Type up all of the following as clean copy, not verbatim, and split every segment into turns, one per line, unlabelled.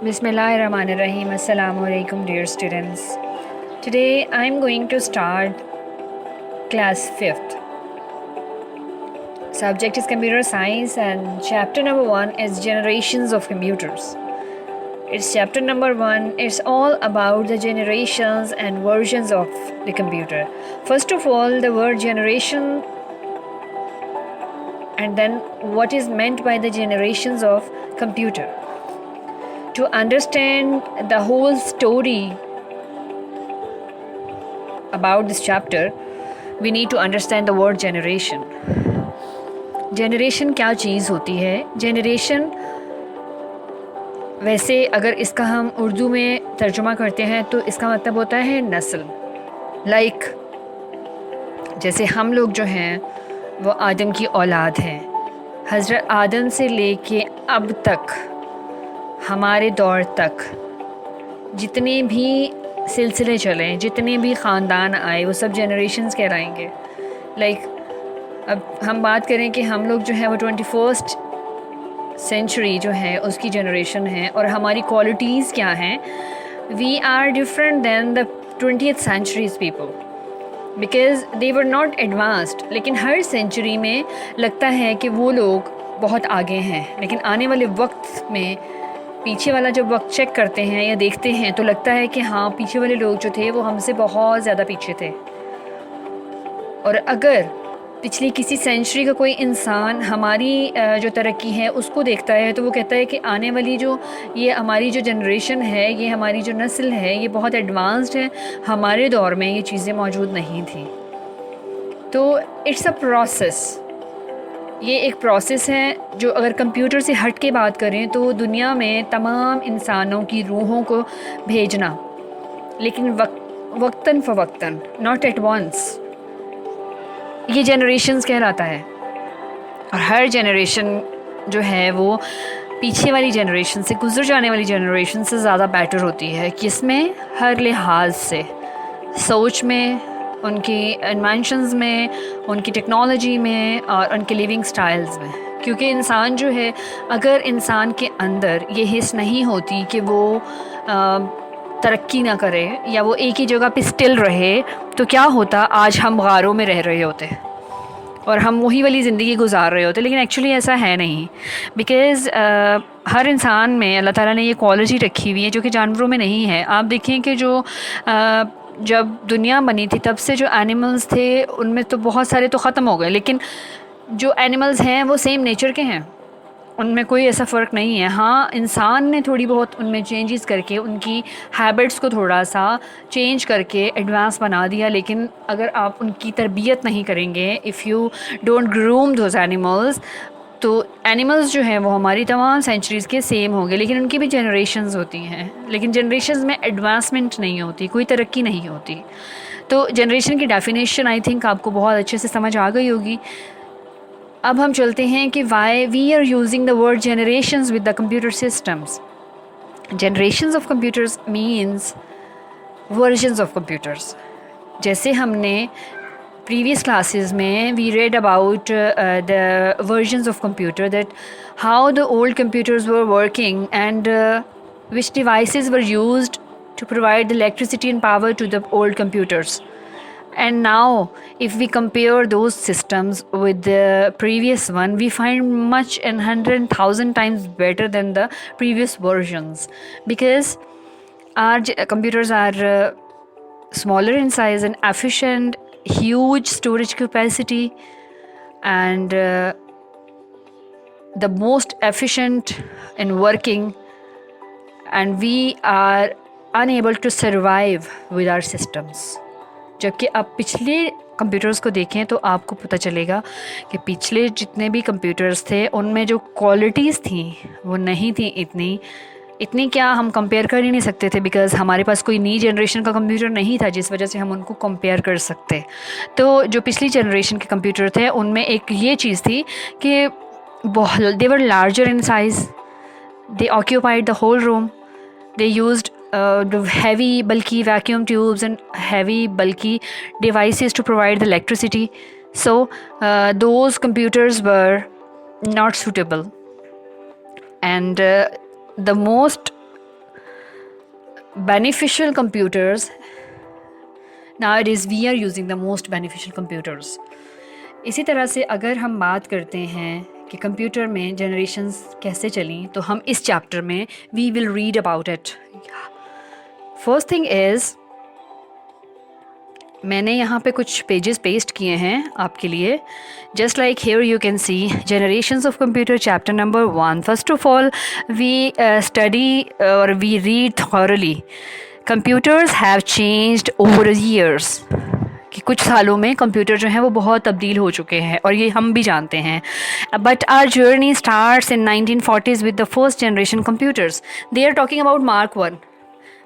Bismillahirrahmanirrahim. Assalamu alaikum, dear students. Today I am going to start class 5th. Subject is computer science and chapter number 1 is generations of computers. It's chapter number 1. It's all about the generations and versions of the computer. First of all, the word generation, and then what is meant by the generations of computer. To understand the whole story about this chapter, we need to understand the word generation. Generation क्या चीज़ होती है? Generation वैसे अगर इसका हम उर्दू में तर्जुमा करते हैं तो इसका मतलब होता है नस्ल. लाइक जैसे हम लोग जो हैं वो आदम की औलाद हैं. हज़रत आदम से लेके अब तक हमारे दौर तक जितने भी सिलसिले चले, जितने भी ख़ानदान आए, वो सब जनरेशन्स कहलाएंगे. लाइक अब हम बात करें कि हम लोग जो है वो 21st सेंचुरी जो है उसकी जनरेशन है और हमारी क्वालिटीज़ क्या हैं. We are different than the 20th century's people because they were not advanced. लेकिन हर सेंचुरी में लगता है कि वो लोग बहुत आगे हैं, लेकिन आने वाले वक्त में पीछे वाला जब वक्त चेक करते हैं या देखते हैं तो लगता है कि हाँ, पीछे वाले लोग जो थे वो हमसे बहुत ज़्यादा पीछे थे. और अगर पिछली किसी सेंचुरी का कोई इंसान हमारी जो तरक्की है उसको देखता है तो वो कहता है कि आने वाली जो ये हमारी जो जनरेशन है, ये हमारी जो नस्ल है, ये बहुत एडवांस्ड है. हमारे दौर में ये चीज़ें मौजूद नहीं थी. तो इट्स अ प्रोसेस. ये एक प्रोसेस है जो अगर कंप्यूटर से हट के बात करें तो दुनिया में तमाम इंसानों की रूहों को भेजना, लेकिन वक्तन फ़वक्तन, नॉट एट वंस, ये जनरेशन्स कहलाता है. और हर जनरेशन जो है वो पीछे वाली जनरेशन से, गुजर जाने वाली जनरेशन से ज़्यादा बेटर होती है. किसमें? हर लिहाज से, सोच में, उनकी इन्वेंशंस में, उनकी टेक्नोलॉजी में और उनके लिविंग स्टाइल्स में. क्योंकि इंसान जो है, अगर इंसान के अंदर ये हिस्स नहीं होती कि वो तरक्की ना करे या वो एक ही जगह पे स्टिल रहे, तो क्या होता, आज हम गारों में रह रहे होते और हम वही वाली ज़िंदगी गुजार रहे होते. लेकिन एक्चुअली ऐसा है नहीं. बिकॉज़ हर इंसान में अल्लाह ताला ने ये क्वालिटी रखी हुई है जो कि जानवरों में नहीं है. आप देखें कि जो जब दुनिया बनी थी तब से जो एनिमल्स थे उनमें तो बहुत सारे तो ख़त्म हो गए, लेकिन जो एनिमल्स हैं वो सेम नेचर के हैं, उनमें कोई ऐसा फ़र्क नहीं है. हाँ, इंसान ने थोड़ी बहुत उनमें चेंजेस करके उनकी हैबिट्स को थोड़ा सा चेंज करके एडवांस बना दिया. लेकिन अगर आप उनकी तरबियत नहीं करेंगे, if you don't groom those animals, तो एनिमल्स जो हैं वो हमारी तमाम सेंचुरीज़ के सेम होंगे. लेकिन उनकी भी जनरेशन्स होती हैं, लेकिन जनरेशन्स में एडवांसमेंट नहीं होती, कोई तरक्की नहीं होती. तो जनरेशन की डेफिनेशन आई थिंक आपको बहुत अच्छे से समझ आ गई होगी. अब हम चलते हैं कि why we are using the word generations with the computer systems. Generations of computers means versions of computers. जैसे हमने previous classes में we read about the versions of computer, that how the old computers were working and which devices were used to provide the electricity and power to the old computers. And now if we compare those systems with the previous one, we find much and 100,000 times better than the previous versions, because our computers are smaller in size and efficient, huge storage capacity, and the most efficient in working, and we are unable to survive with our systems. जबकि आप पिछले computers को देखें तो आपको पता चलेगा कि पिछले जितने भी कंप्यूटर्स थे उनमें जो क्वालिटीज़ थी वो नहीं थी इतनी क्या हम कंपेयर कर ही नहीं सकते थे, बिकॉज़ हमारे पास कोई नई जनरेशन का कंप्यूटर नहीं था जिस वजह से हम उनको कंपेयर कर सकते. तो जो पिछली जनरेशन के कंप्यूटर थे उनमें एक ये चीज़ थी कि they were larger in size, they occupied the whole room, they used heavy bulky vacuum tubes and heavy bulky devices to provide the electricity. So those computers were not suitable, and the most beneficial computers, nowadays we are using the most beneficial computers. इसी तरह से अगर हम बात करते हैं कि computer में जनरेशन्स कैसे चली, तो हम इस चैप्टर में we will read about it. First thing is, मैंने यहाँ पे कुछ पेजेस पेस्ट किए हैं आपके लिए. Just like here you can see generations of computer chapter number 1. First of all we study और we read thoroughly. Computers have changed over years, कि कुछ सालों में कंप्यूटर जो है वो बहुत तब्दील हो चुके हैं, और ये हम भी जानते हैं. But our journey starts in 1940s with the first generation computers. They are talking about Mark 1.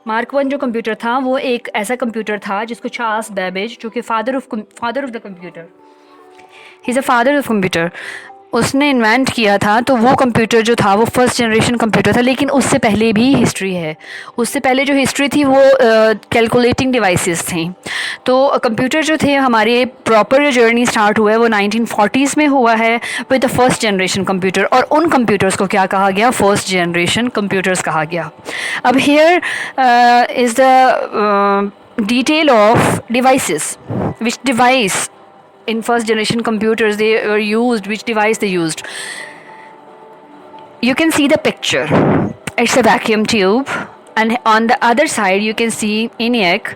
Mark 1 जो कंप्यूटर था वो एक ऐसा कंप्यूटर था जिसको चार्ल्स बेबेज, जो कि father of the computer, he is a father of computer, उसने इन्वेंट किया था. तो वो कंप्यूटर जो था वो फर्स्ट जनरेशन कंप्यूटर था. लेकिन उससे पहले भी हिस्ट्री है. उससे पहले जो हिस्ट्री थी वो कैलकुलेटिंग डिवाइसेस थी. तो कंप्यूटर जो थे, हमारे प्रॉपर जर्नी स्टार्ट हुआ है वो 1940s में हुआ है with the first generation computer. और उन कंप्यूटर्स को क्या कहा गया? फर्स्ट जनरेशन कंप्यूटर्स कहा गया. अब here is the detail of devices. Which device in first generation computers they were used, which device they used. You can see the picture. It's a vacuum tube, and on the other side you can see ENIAC,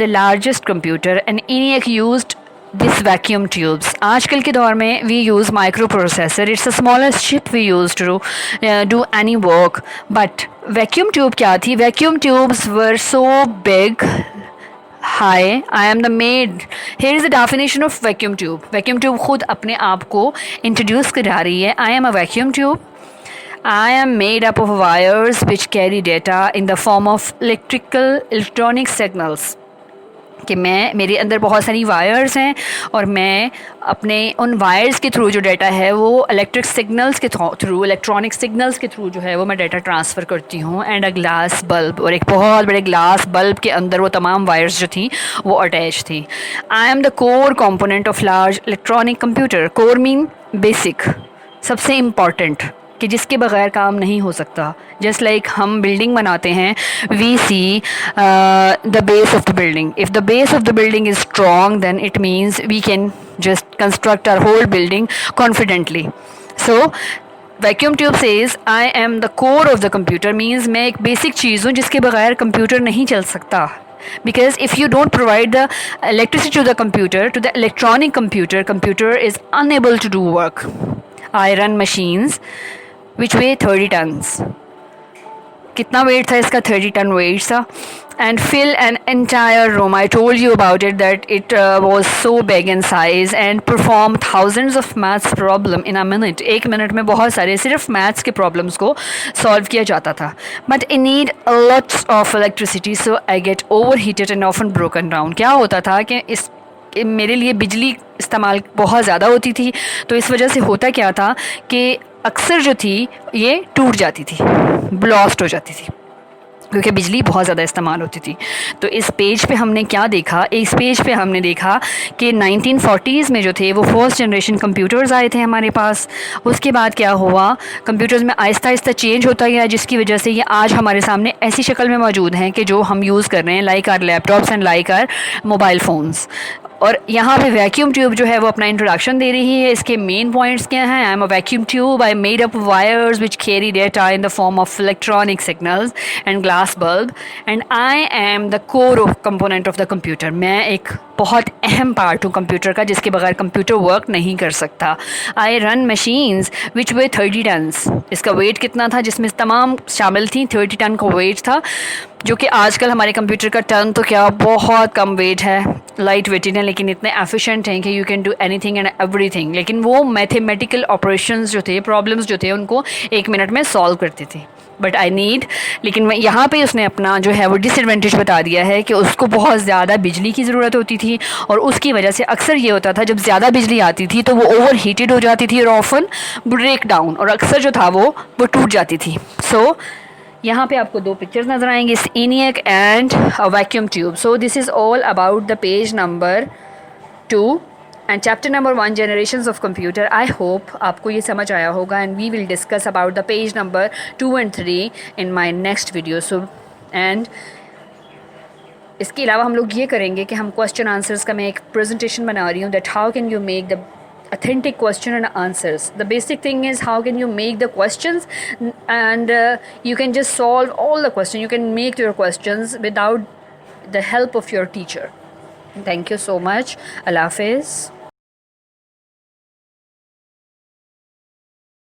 the largest computer, and ENIAC used this vacuum tubes. आजकल के दौर में we use microprocessor. It's the smallest chip we use to do any work. But vacuum tube क्या थी? Vacuum tubes were so big. Hi, I am the maid. Here is the definition of vacuum tube. Vacuum tube खुद अपने आप को introduce करा रही है. I am a vacuum tube. I am made up of wires which carry data in the form of electronic signals. कि मेरे अंदर बहुत सारी वायर्स हैं, और मैं अपने उन वायर्स के थ्रू जो डाटा है वो इलेक्ट्रिक सिग्नल्स के थ्रू, इलेक्ट्रॉनिक सिग्नल्स के थ्रू जो है वो मैं डाटा ट्रांसफ़र करती हूँ. एंड अ ग्लास बल्ब, और एक बहुत बड़े ग्लास बल्ब के अंदर वो तमाम वायर्स जो थी वो अटैच थी. आई am the core component of large electronic computer. Core mean basic, सबसे इम्पॉर्टेंट, कि जिसके बगैर काम नहीं हो सकता. जस्ट लाइक हम बिल्डिंग बनाते हैं, we see the base of the building. If the base of the building is strong then it means we can just construct our whole building confidently. So vacuum tube says I am the core of the computer, means मैं एक basic चीज़ हूँ जिसके बगैर computer नहीं चल सकता. Because if you don't provide the electricity to the computer, to the electronic computer, computer is unable to do work. I run machines which weigh 30 tons. कितना wait था इसका? 30 टन वेट था. and fill an entire room. I told you about it, that it was so big in size and perform thousands of maths problem in a minute. एक minute में बहुत सारे सिर्फ maths के problems को solve किया जाता था. But I need a lot of electricity, so I get overheated and often broken down. क्या होता था कि मेरे लिए बिजली इस्तेमाल बहुत ज़्यादा होती थी, तो इस वजह से होता क्या था कि अक्सर जो थी ये टूट जाती थी, ब्लास्ट हो जाती थी, क्योंकि बिजली बहुत ज़्यादा इस्तेमाल होती थी. तो इस पेज पे हमने क्या देखा? इस पेज पे हमने देखा कि 1940s में जो थे वो फर्स्ट जनरेशन कंप्यूटर्स आए थे हमारे पास. उसके बाद क्या हुआ, कंप्यूटर्स में आहिस्ता आहिस्ता चेंज होता गया, जिसकी वजह से ये आज हमारे सामने ऐसी शक्ल में मौजूद हैं कि जो हम यूज़ कर रहे हैं, like our laptops and like our mobile phones. और यहाँ पे वैक्यूम ट्यूब जो है वो अपना इंट्रोडक्शन दे रही है. इसके मेन पॉइंट्स क्या हैं? I am a vacuum tube, I made up wires which carry data in the form of electronic signals and glass bulb, and I am the core of component of the computer. मैं एक बहुत अहम part हूँ computer का, जिसके बगैर computer work नहीं कर सकता. I run machines which weigh 30 tons. इसका वेट कितना था जिसमें तमाम शामिल थी? 30 टन का वेट था, जो कि आजकल हमारे कंप्यूटर का टन तो क्या बहुत कम वेट है, लाइट वेटेड है, लेकिन इतने एफिशिएंट हैं कि you can do anything and everything. लेकिन वो मैथमेटिकल ऑपरेशंस जो थे, प्रॉब्लम्स जो थे, उनको एक मिनट में सॉल्व करते थे. बट आई नीड, लेकिन यहाँ पे उसने अपना जो है वो डिसएडवांटेज बता दिया है कि उसको बहुत ज़्यादा बिजली की ज़रूरत होती थी, और उसकी वजह से अक्सर ये होता था जब ज़्यादा बिजली आती थी तो वो ओवर हीटेड हो जाती थी और ऑफन ब्रेक डाउन, और अक्सर जो था वो टूट जाती थी. सो यहाँ पे आपको दो पिक्चर्स नज़र आएंगे, ENIAC and vacuum tube. So this is all about the page number 2 and chapter number 1 generations of computer. I hope आपको ये समझ आया होगा, and we will discuss about the page number 2 and 3 in my next video. So and इसके अलावा हम लोग ये करेंगे कि हम क्वेश्चन आंसर्स का मैं एक प्रेजेंटेशन बना रही हूँ that how can you make the authentic question and answers. The basic thing is how can you make the questions, and you can just solve all the questions. You can make your questions without the help of your teacher. Thank you so much. Allah Hafiz.